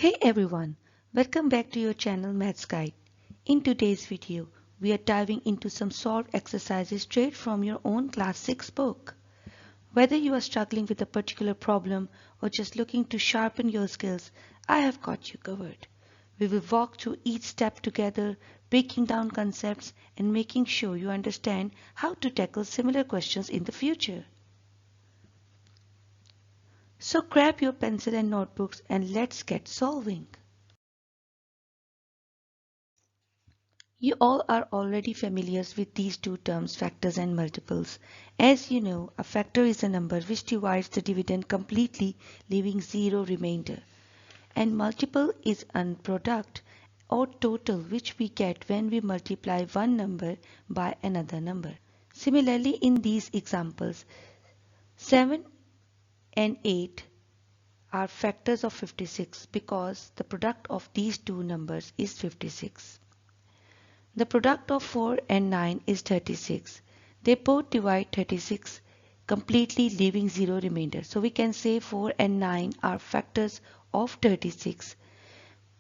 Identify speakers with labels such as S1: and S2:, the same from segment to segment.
S1: Hey everyone, welcome back to your channel Maths Guide. In today's video, we are diving into some solved exercises straight from your own Class 6 book. Whether you are struggling with a particular problem or just looking to sharpen your skills, I have got you covered. We will walk through each step together, breaking down concepts and making sure you understand how to tackle similar questions in the future. So grab your pencil and notebooks and let's get solving. You all are already familiar with these two terms, factors and multiples. As you know, a factor is a number which divides the dividend completely, leaving zero remainder. And multiple is a product or total which we get when we multiply one number by another number. Similarly, in these examples, 7 and 8 are factors of 56 because the product of these two numbers is 56. The product of 4 and 9 is 36. They both divide 36 completely, leaving zero remainder. So we can say 4 and 9 are factors of 36.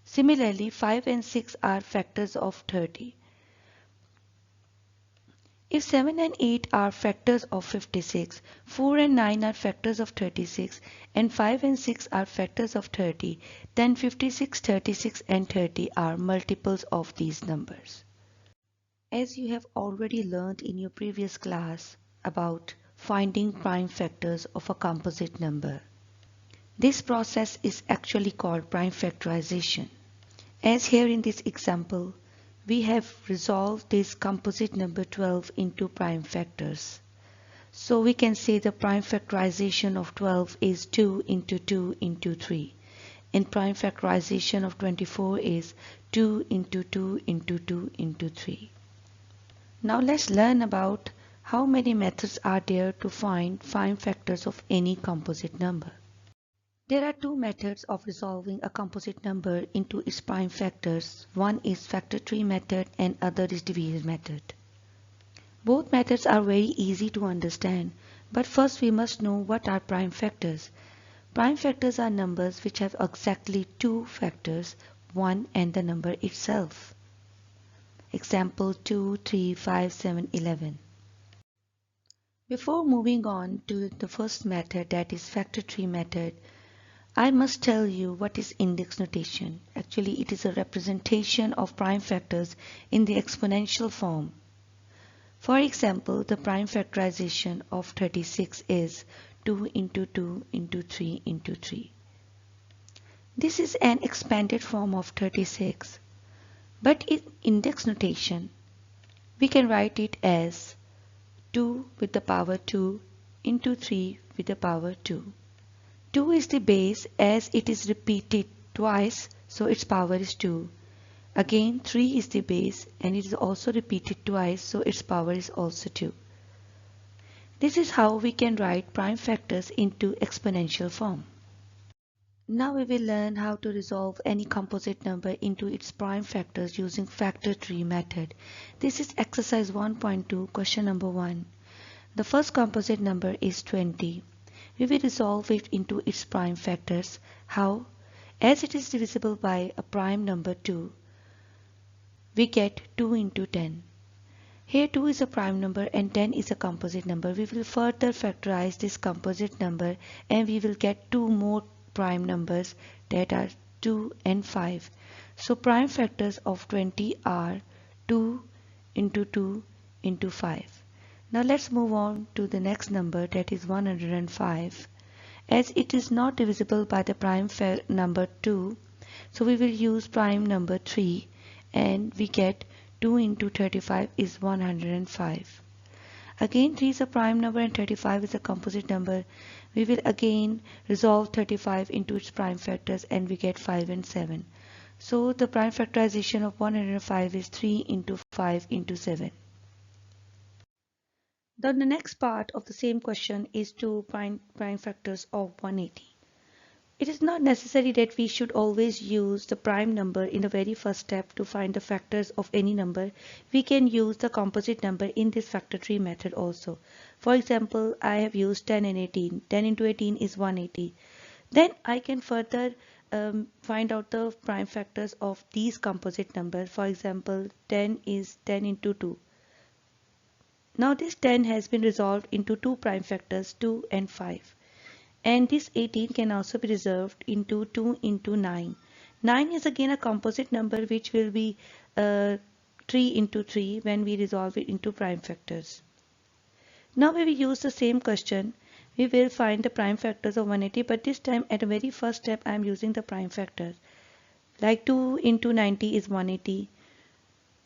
S1: Similarly, 5 and 6 are factors of 30. If 7 and 8 are factors of 56, 4 and 9 are factors of 36, and 5 and 6 are factors of 30, then 56, 36 and 30 are multiples of these numbers. As you have already learned in your previous class about finding prime factors of a composite number, this process is actually called prime factorization. As here in this example, we have resolved this composite number 12 into prime factors. So we can say the prime factorization of 12 is 2 into 2 into 3. And prime factorization of 24 is 2 into 2 into 2 into 3. Now let's learn about how many methods are there to find prime factors of any composite number. There are two methods of resolving a composite number into its prime factors. One is factor tree method and other is division method. Both methods are very easy to understand, but first we must know what are prime factors. Prime factors are numbers which have exactly two factors, 1 and the number itself. Example 2, 3, 5, 7, 11. Before moving on to the first method, that is factor tree method, I must tell you what is index notation. Actually, it is a representation of prime factors in the exponential form. For example, the prime factorization of 36 is 2 into 2 into 3 into 3. This is an expanded form of 36, but in index notation, we can write it as 2 with the power 2 into 3 with the power 2. 2 is the base as it is repeated twice, so its power is 2. Again, 3 is the base and it is also repeated twice, so its power is also 2. This is how we can write prime factors into exponential form. Now we will learn how to resolve any composite number into its prime factors using factor tree method. This is exercise 1.2, question number 1. The first composite number is 20. We will resolve it into its prime factors. How? As it is divisible by a prime number 2, we get 2 into 10. Here 2 is a prime number and 10 is a composite number. We will further factorize this composite number and we will get two more prime numbers, that are 2 and 5. So prime factors of 20 are 2 into 2 into 5. Now let's move on to the next number, that is 105. As it is not divisible by the prime number 2, so we will use prime number 3 and we get 2 into 35 is 105. Again 3 is a prime number and 35 is a composite number. We will again resolve 35 into its prime factors and we get 5 and 7. So the prime factorization of 105 is 3 into 5 into 7. Then the next part of the same question is two prime factors of 180. It is not necessary that we should always use the prime number in the very first step to find the factors of any number. We can use the composite number in this factor tree method also. For example, I have used 10 and 18. 10 into 18 is 180. Then I can further find out the prime factors of these composite numbers. For example, 10 is 10 into 2. Now this 10 has been resolved into two prime factors, 2 and 5. And this 18 can also be resolved into 2 into 9. 9 is again a composite number which will be 3 into 3 when we resolve it into prime factors. Now when we use the same question, we will find the prime factors of 180, but this time at the very first step I am using the prime factors. Like 2 into 90 is 180.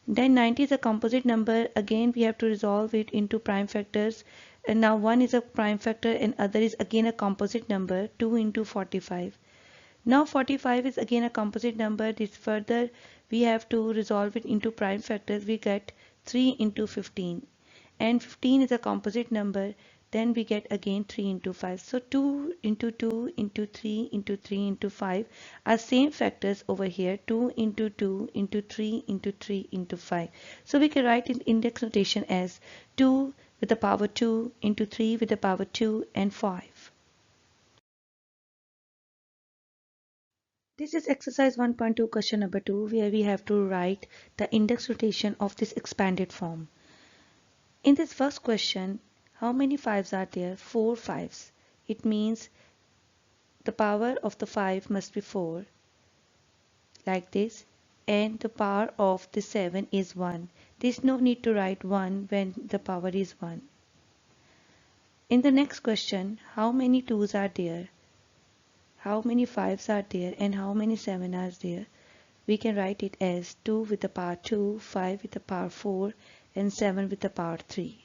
S1: Then 90 is a composite number. Again we have to resolve it into prime factors. And now 1 is a prime factor and other is again a composite number, 2 into 45. Now 45 is again a composite number. This further we have to resolve it into prime factors. We get 3 into 15. And 15 is a composite number. Then we get again 3 into 5. So 2 into 2 into 3 into 3 into 5 are same factors over here. 2 into 2 into 3 into 3 into 5. So we can write in index notation as 2 with the power 2 into 3 with the power 2 and 5. This is exercise 1.2 question number 2, where we have to write the index notation of this expanded form. In this first question, how many 5s are there? 4 5s. It means the power of the 5 must be 4, like this, and the power of the 7 is 1. There's no need to write 1 when the power is 1. In the next question, how many 2s are there? How many 5s are there and how many 7 are there? We can write it as 2 with the power 2, 5 with the power 4 and 7 with the power 3.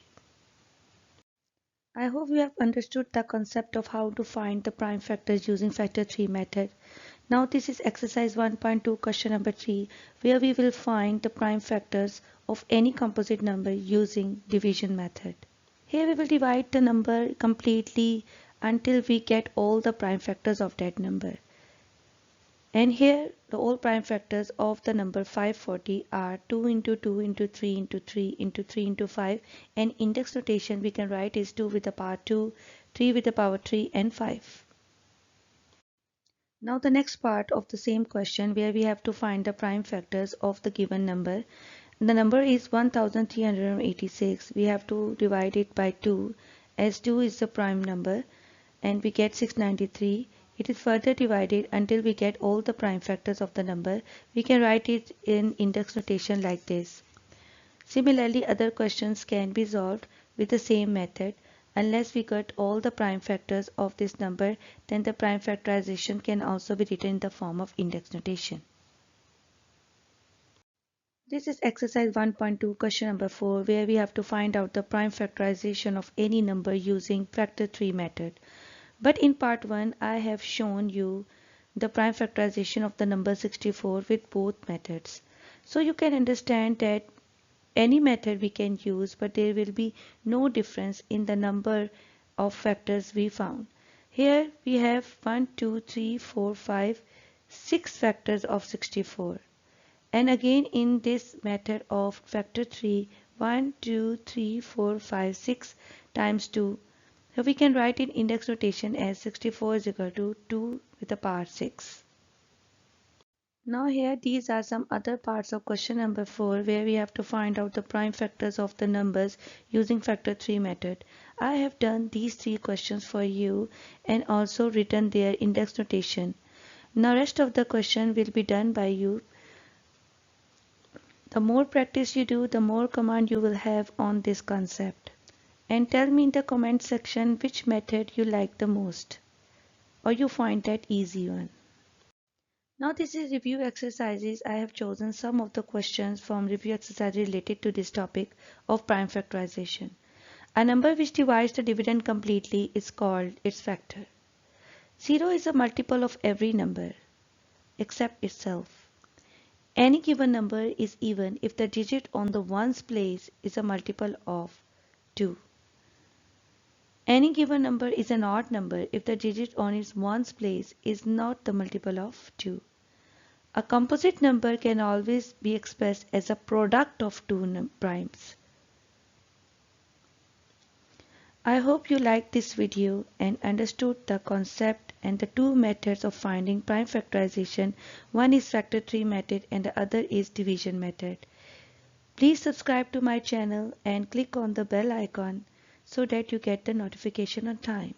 S1: I hope you have understood the concept of how to find the prime factors using factor 3 method. Now this is exercise 1.2 question number 3, where we will find the prime factors of any composite number using division method. Here we will divide the number completely until we get all the prime factors of that number. And here the all prime factors of the number 540 are 2 into 2 into 3 into 3 into 3 into 5, and index notation we can write is 2 with the power 2, 3 with the power 3 and 5. Now the next part of the same question, where we have to find the prime factors of the given number. The number is 1386. We have to divide it by 2 as 2 is the prime number and we get 693. It is further divided until we get all the prime factors of the number. We can write it in index notation like this. Similarly, other questions can be solved with the same method. Unless we get all the prime factors of this number, then the prime factorization can also be written in the form of index notation. This is exercise 1.2 question number 4, where we have to find out the prime factorization of any number using factor 3 method. But in part 1, I have shown you the prime factorization of the number 64 with both methods. So you can understand that any method we can use, but there will be no difference in the number of factors we found. Here we have 1, 2, 3, 4, 5, 6 factors of 64. And again in this method of factor 3, 1, 2, 3, 4, 5, 6 times 2. So we can write in index notation as 64 is equal to 2 with the power 6. Now here these are some other parts of question number 4, where we have to find out the prime factors of the numbers using factor 3 method. I have done these 3 questions for you and also written their index notation. Now rest of the question will be done by you. The more practice you do, the more command you will have on this concept. And tell me in the comment section which method you like the most, or you find that easy one. Now this is review exercises. I have chosen some of the questions from review exercises related to this topic of prime factorization. A number which divides the dividend completely is called its factor. 0 is a multiple of every number except itself. Any given number is even if the digit on the ones place is a multiple of 2. Any given number is an odd number if the digit on its ones place is not the multiple of 2. A composite number can always be expressed as a product of two primes. I hope you liked this video and understood the concept and the two methods of finding prime factorization, one is factor tree method and the other is division method. Please subscribe to my channel and click on the bell icon so that you get the notification on time.